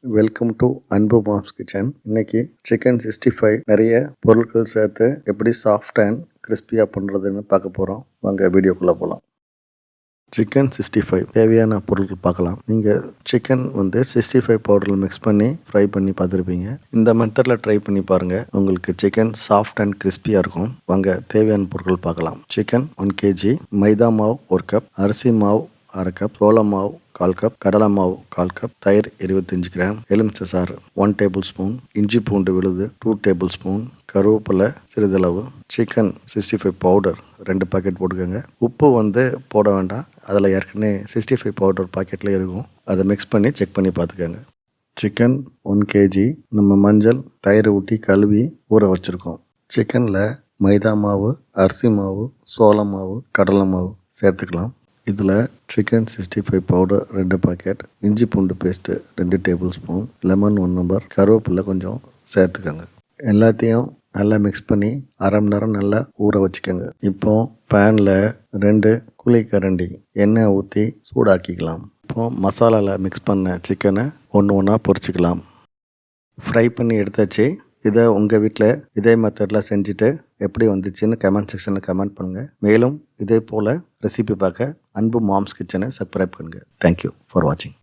Welcome to அன்பு moms kitchen. இன்னைக்கு chicken 65 நிறைய பொருட்கள் சேர்த்து எப்படி சாஃப்ட் அண்ட் கிறிஸ்பியாக பண்ணுறதுன்னு பார்க்க போகிறோம். வாங்க வீடியோக்குள்ளே போகலாம். சிக்கன் 65 தேவையான பொருட்கள் பார்க்கலாம். நீங்கள் சிக்கன் 65 பவுடரில் மிக்ஸ் பண்ணி ஃப்ரை பண்ணி பார்த்துருப்பீங்க. இந்த மெத்தடில் ட்ரை பண்ணி பாருங்கள். உங்களுக்கு சிக்கன் சாஃப்ட் அண்ட் கிறிஸ்பியாக இருக்கும். வாங்க தேவையான பொருட்கள் பார்க்கலாம். சிக்கன் 1 kg, மைதா மாவு 1 கப், அரிசி மாவு 1/2 கப், சோள மாவு 1/4 கப், கடலை மாவு 1/4 கப், தயிர் 25 கிராம், எலுமிச்சை சாறு 1 டேபிள் ஸ்பூன், இஞ்சி பூண்டு விழுது 2 டேபிள் ஸ்பூன், கருவேப்பிலை சிறிதளவு, சிக்கன் 65 பவுடர் 2 பாக்கெட் போட்டுக்கோங்க. உப்பு போட வேண்டாம், அதில் ஏற்கனவே 65 பவுடர் பாக்கெட்டில் இருக்கும். அதை மிக்ஸ் பண்ணி செக் பண்ணி பார்த்துக்கோங்க. சிக்கன் 1 kg நம்ம மஞ்சள் தயிர் ஊட்டி கழுவி ஊற வச்சுருக்கோம். சிக்கனில் மைதா மாவு, அரிசி மாவு, சோள மாவு, கடலை மாவு சேர்த்துக்கலாம். இதில் சிக்கன் 65 பவுடர் 2 பாக்கெட், இஞ்சி பூண்டு paste 2 table spoon, lemon 1 number, கருவேப்பிலை கொஞ்சம் சேர்த்துக்கோங்க. எல்லாத்தையும் நல்லா மிக்ஸ் பண்ணி அரை மணி நேரம் நல்லா ஊற வச்சுக்கோங்க. இப்போ பேனில் 2 குழிக்கரண்டி எண்ணெய் ஊற்றி சூடாக்கிக்கலாம். இப்போ மசாலாவில் மிக்ஸ் பண்ண சிக்கனை ஒன்று ஒன்றா பொரிச்சிக்கலாம். ஃப்ரை பண்ணி எடுத்தாச்சு. இதை உங்கள் வீட்டில் இதே மெத்தடில் செஞ்சுட்டு எப்படி வந்துச்சுன்னு கமெண்ட் செக்ஷனில் கமெண்ட் பண்ணுங்கள். மேலும் இதே போல் ரெசிபி பார்க்க அன்பு மாம்ஸ் கிச்சனை சப்ஸ்கிரைப் பண்ணுங்கள். தேங்க்யூ ஃபார் வாட்சிங்.